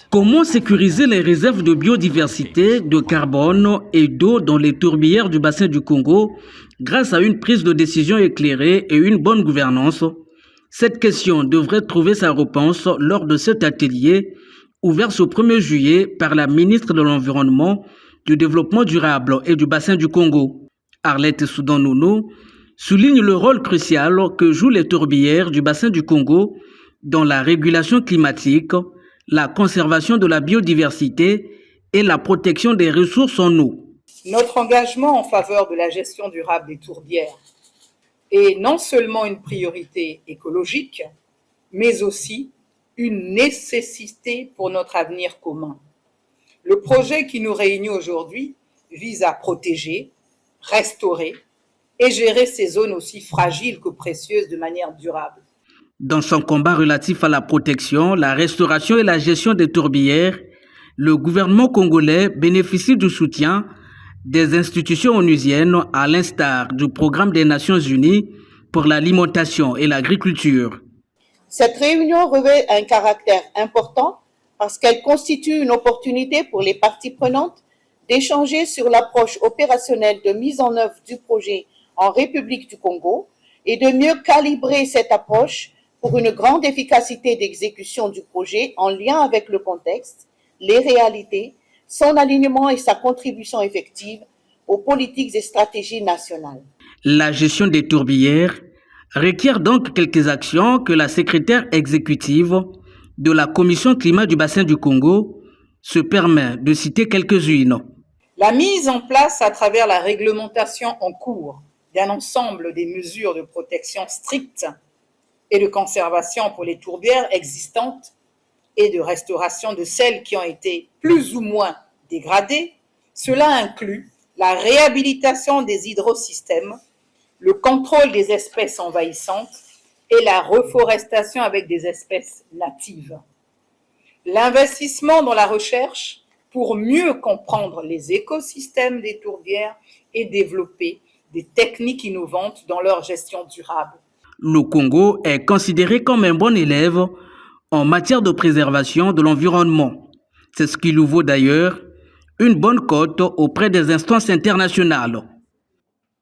Comment sécuriser les réserves de biodiversité, de carbone et d'eau dans les tourbières du bassin du Congo grâce à une prise de décision éclairée et une bonne gouvernance? Cette question devrait trouver sa réponse lors de cet atelier ouvert ce 1er juillet par la ministre de l'Environnement, du Développement durable et du bassin du Congo. Arlette Soudan-Nounou souligne le rôle crucial que jouent les tourbières du bassin du Congo dans la régulation climatique, la conservation de la biodiversité et la protection des ressources en eau. Notre engagement en faveur de la gestion durable des tourbières est non seulement une priorité écologique, mais aussi une nécessité pour notre avenir commun. Le projet qui nous réunit aujourd'hui vise à protéger, restaurer et gérer ces zones aussi fragiles que précieuses de manière durable. Dans son combat relatif à la protection, la restauration et la gestion des tourbières, le gouvernement congolais bénéficie du soutien des institutions onusiennes à l'instar du programme des Nations Unies pour l'alimentation et l'agriculture. Cette réunion revêt un caractère important parce qu'elle constitue une opportunité pour les parties prenantes d'échanger sur l'approche opérationnelle de mise en œuvre du projet en République du Congo et de mieux calibrer cette approche pour une grande efficacité d'exécution du projet en lien avec le contexte, les réalités, son alignement et sa contribution effective aux politiques et stratégies nationales. La gestion des tourbières requiert donc quelques actions que la secrétaire exécutive de la Commission climat du bassin du Congo se permet de citer quelques-unes. La mise en place à travers la réglementation en cours d'un ensemble des mesures de protection strictes et de conservation pour les tourbières existantes et de restauration de celles qui ont été plus ou moins dégradées. Cela inclut la réhabilitation des hydrosystèmes, le contrôle des espèces envahissantes et la reforestation avec des espèces natives. L'investissement dans la recherche pour mieux comprendre les écosystèmes des tourbières et développer des techniques innovantes dans leur gestion durable. Le Congo est considéré comme un bon élève en matière de préservation de l'environnement. C'est ce qui lui vaut d'ailleurs une bonne cote auprès des instances internationales.